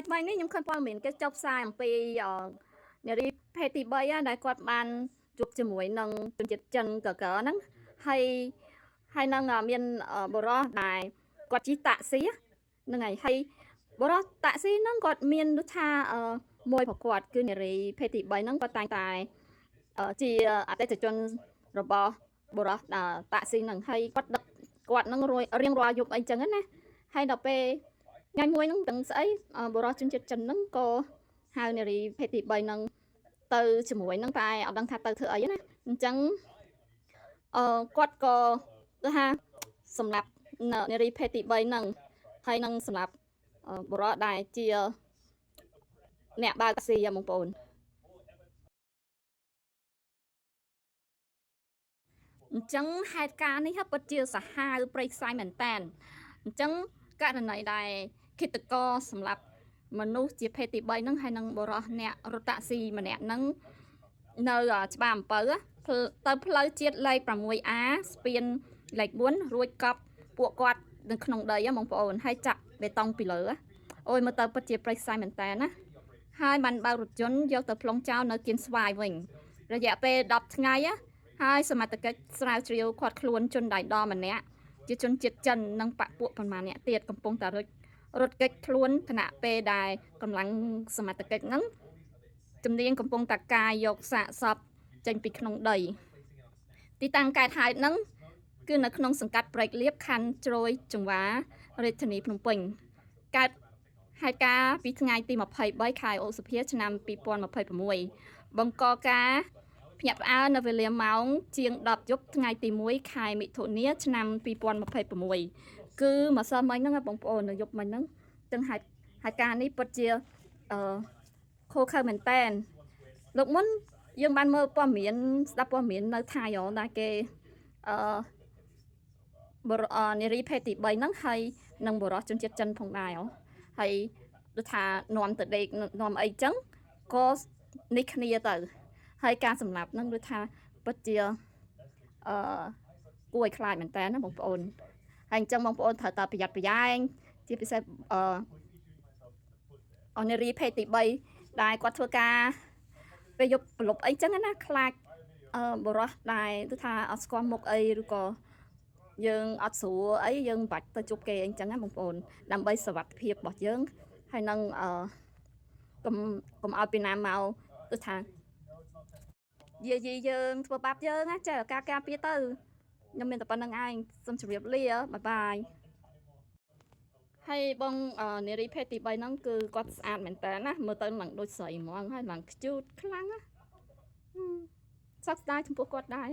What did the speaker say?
ថ្មីនេះខ្ញុំឃើញព័ត៌មានគេចុះផ្សាយអំពីនារីភេទទី3ដែលគាត់បានជួបជាមួយនឹងជនជាតិចិនកកហ្នឹងហើយនឹងមានបុរសដែលគាត់ជិះតាក់ស៊ីហ្នឹងហើយបុរសតាក់ស៊ីហ្នឹងគាត់មានដូចថាមួយប្រគាត់គឺនារីភេទទី3ហ្នឹងគាត់តែងតែជាអតិថិជនរបស់បុរសតាក់ស៊ីហ្នឹងហើយគាត់ដឹកគាត់នឹងរៀងរាល់យប់អីចឹងណាហើយដល់ពេលថ្ងៃមួយហ្នឹងទាំងស្អីបុរសជនជាតិចិនហ្នឹងក៏ហៅនារីភេទទី3ហ្នឹងទៅជាមួយនឹងតែអត់ដឹងថាទៅធ្វើអីណាអញ្ចឹងគាត់ក៏ទៅថាសម្រាប់នារីភេទទី3ហ្នឹងហើយនឹងសម្រាប់បុរសដែលជាអ្នកបើកតាក់ស៊ីបងប្អូនអញ្ចឹងហេតុការណ៍នេះពិតជាសាហាវព្រៃផ្សៃមែនតែនអញ្ចឹងករណីដែលឃាតករសម្រាប់មនុស្សជាភេទទី3ហ្នឹងហើយនឹងបុរសអ្នករត់តាក់ស៊ីម្នាក់ហ្នឹងនៅច្បារអំពៅទៅផ្លូវជាតិលេខ 6A ស្ពានលេខ 4 រួចកប់ពួកគាត់នៅក្នុងដីបងប្អូនហើយចាក់បេតុងពីលើអូយមើលទៅពិតជាព្រៃផ្សៃមែនតែនណាហើយបានបើករថយន្តយកទៅប្លង់ចោលនៅគៀនស្វាយវិញរយៈពេល10ថ្ងៃហើយសមត្ថកិច្ចស្រាវជ្រាវឃាត់ខ្លួនជនដៃដល់ម្នាក់ជាជនជាតិចិននិងបពពួកប្រមាណអ្នកទៀតកំពុងតែរត់គេចខ្លួនខណៈពេលដែលកម្លាំងសមត្ថកិច្ចហ្នឹងជំនាញកំពុងតែកាយយកសាកសពចេញពីក្នុងដីទីតាំងកែតហេតុហ្នឹងគឺនៅក្នុងសង្កាត់ព្រែកលៀបខណ្ឌជ្រោយចង្វារាជធានីភ្នំពេញកើតហេតុការណ៍ពីថ្ងៃទី23ខែឧសភាឆ្នាំ2026បង្កការភ្ញាក់ផ្អើលនៅវេលាម៉ោងជាង10យប់ថ្ងៃទី1ខែមិថុនាឆ្នាំ2026គឺម្សិលមិញហ្នឹងបងប្អូននៅយប់មិញហ្នឹងទាំងហេតុការណ៍នេះពិតជាខុសខើមែនតែនលោកមុនយើងបានមើលព័ត៌មានស្ដាប់ព័ត៌មាននៅថៃដែលគេនារីភេទទី3ហ្នឹងហើយនឹងបុរសជនជាតិចិនផងដែរហើយដូចថានាំទៅដេកនាំអីចឹងក៏នេះគ្នាទៅហើយការសម្លាប់ហ្នឹងដូចថាពិតជាគួរឲ្យខ្លាចមែនតើណាបងប្អូនហើយអញ្ចឹងបងប្អូនត្រូវតែប្រយ័ត្នប្រយែងជាពិសេសនារីភេទទី3ដែលគាត់ធ្វើការពេលយប់ប្រឡប់អីចឹងណាខ្លាចបុរសដែលគឺថាអត់ស្គាល់មុខអីឬក៏យើងអត់ស្រួលអីយើងមិនបាច់ទៅជប់គេអីចឹងណាបងប្អូនដើម្បីសុវត្ថិភាពរបស់យើងហើយនឹងកុំឲ្យពីណាមកគឺថាយាយយើងធ្វើបាបយើងណាចេះការពារទៅខ្ញុំមានតែប៉ុណ្្នឹងឯងសូមជម្រាបលាបាយបាយហើយបងនារីភេទទី3ហ្នឹងគឺគាត់ស្អាតមែនតើណាមើលទៅឡើងដូចស្រីហ្មងហើយឡើងខ្ជូតខ្លាំងណាសោកស្ដាយចំពោះគាត់ដែរ